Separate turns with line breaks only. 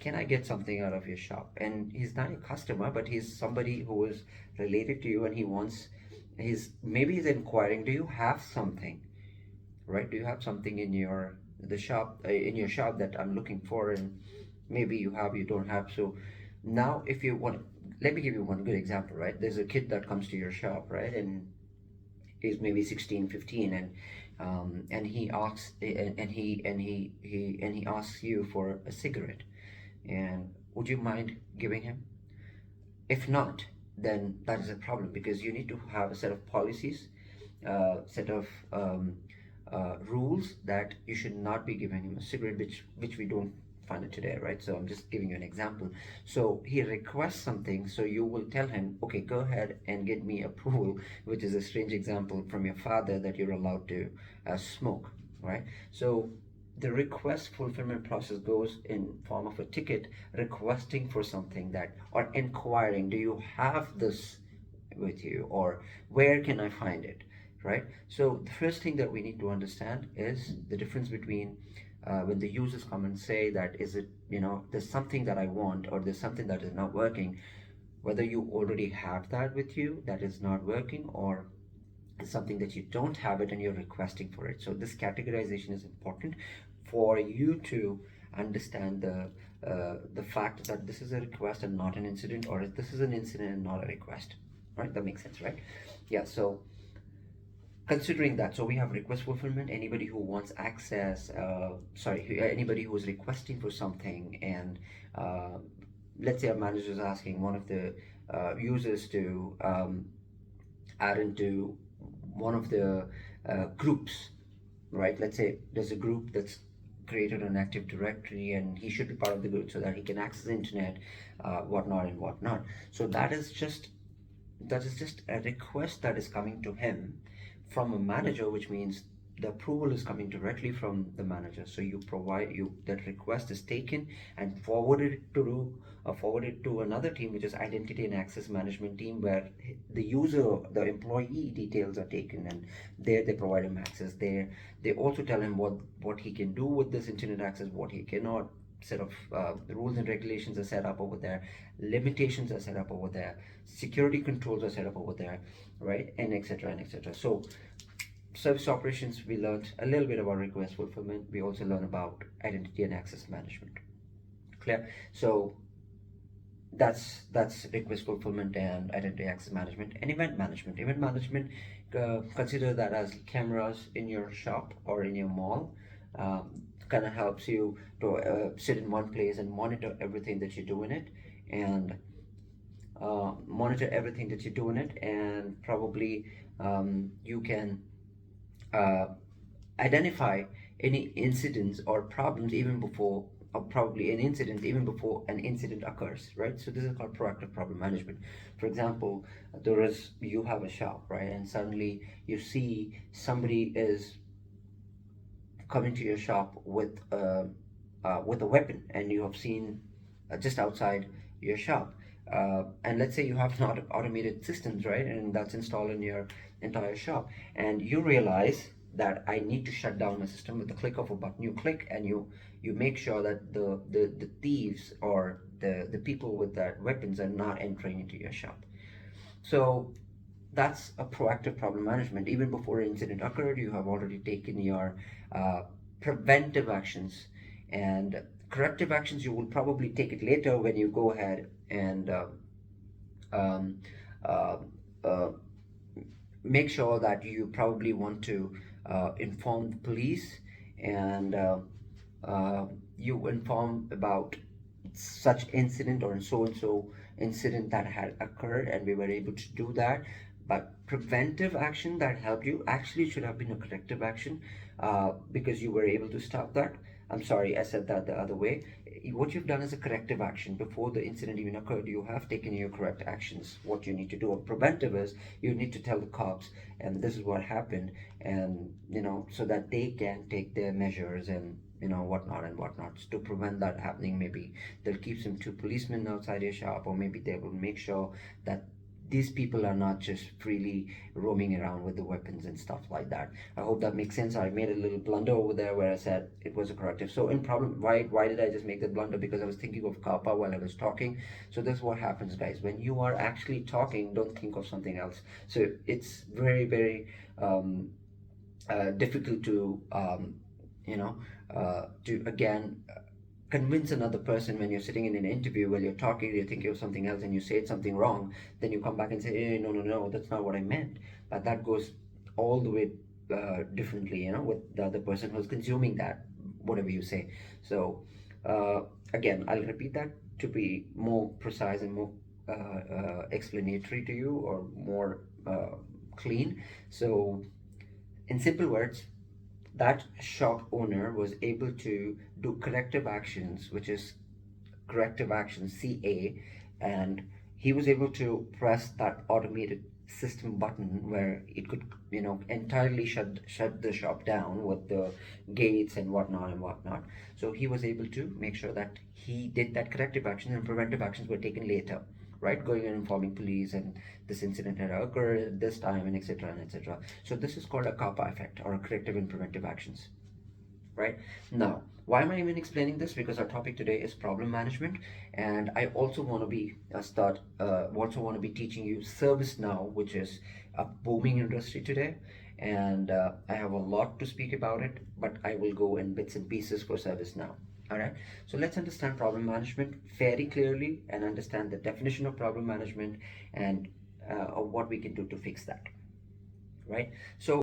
can I get something out of your shop? And he's not a customer, but he's somebody who is related to you, and he wants, maybe he's inquiring, do you have something, right? Do you have something in your the shop in your shop that I'm looking for? And maybe you have, you don't have. So now, if you want, let me give you one good example, right? There's a kid that comes to your shop, right? And he's maybe 16, 15, and he asks, and he asks you for a cigarette. And would you mind giving him? If not, then that is a problem, because you need to have a set of policies, set of rules, that you should not be giving him a cigarette, which we don't find it today, right? So I'm just giving you an example. So he requests something, so you will tell him, okay, go ahead and get me approval, which is a strange example from your father, that you're allowed to smoke, right? So the request fulfillment process goes in form of a ticket requesting for something, that, or inquiring, do you have this with you, or where can I find it, right? So the first thing that we need to understand is the difference between when the users come and say that, is it, there's something that I want, or there's something that is not working, whether you already have that with you that is not working, or it's something that you don't have it and you're requesting for it. So this categorization is important for you to understand the fact that this is a request and not an incident, or this is an incident and not a request, right? That makes sense, right? Yeah. So considering that, so we have request fulfillment, anybody who wants access, anybody who is requesting for something, and uh, let's say a manager is asking one of the users to add into one of the groups, right? Let's say there's a group that's created an Active Directory, and he should be part of the group so that he can access the internet, whatnot and whatnot. So that is just a request that is coming to him from a manager, which means the approval is coming directly from the manager. So that request is taken and forwarded to another team, which is identity and access management team, where the employee details are taken, and there they provide him access. There they also tell him what he can do with this internet access, what he cannot. Set of rules and regulations are set up over there, limitations are set up over there, security controls are set up over there, right? And etc and etc. So service operations, we learned a little bit about request fulfillment. We also learned about identity and access management. Clear? So that's request fulfillment and identity access management. And event management, consider that as cameras in your shop or in your mall. Kind of helps you to sit in one place and monitor everything that you do in it, and probably you can uh, identify any incidents or problems even before, or probably an incident even before an incident occurs, right? So this is called proactive problem management. For example, you have a shop, right, and suddenly you see somebody is coming to your shop with a weapon, and you have seen just outside your shop. And let's say you have not automated systems, right, and that's installed in your entire shop, and you realize that I need to shut down my system with the click of a button. You click, and you make sure that the thieves, or the people with that weapons, are not entering into your shop. So that's a proactive problem management. Even before an incident occurred, you have already taken your uh, preventive actions, and corrective actions you will probably take it later when you go ahead and um, uh, uh, make sure that you probably want to inform the police, and uh, you inform about such incident or so and so incident that had occurred, and we were able to do that. But preventive action that helped you actually should have been a corrective action, because you were able to stop that. I'm sorry, I said that the other way. What you've done is a corrective action. Before the incident even occurred, you have taken your correct actions. What you need to do, a preventive, is you need to tell the cops, and this is what happened, and so that they can take their measures, and whatnot and whatnot, to prevent that happening. Maybe they'll keep some two policemen outside your shop, or maybe they will make sure that these people are not just freely roaming around with the weapons and stuff like that. I hope that makes sense. I made a little blunder over there where I said it was a corrective. So in problem, why did I just make that blunder? Because I was thinking of kappa while I was talking. So this is what happens, guys. When you are actually talking, don't think of something else. So it's very difficult to you know to again convince another person when you're sitting in an interview while you're talking, you're thinking of something else and you say something wrong, then you come back and say, no, no, no, that's not what I meant. But that goes all the way differently, with the other person who's consuming that, whatever you say. So, uh, again, I'll repeat that to be more precise and more explanatory to you, or more clean. So, in simple words, that shop owner was able to do corrective actions, which is corrective action CA, and he was able to press that automated system button where it could, entirely shut the shop down with the gates and whatnot. So he was able to make sure that he did that corrective action, and preventive actions were taken later, right? Going and informing police, and this incident had occurred at this time, and etc. and etc. So this is called a kappa effect, or a corrective and preventive actions, right? Now, why am I even explaining this? Because our topic today is problem management, and I also want to be also want to be teaching you service now, which is a booming industry today. And I have a lot to speak about it, but I will go in bits and pieces for service now. All right, so let's understand problem management very clearly and understand the definition of problem management, and what we can do to fix that, right? So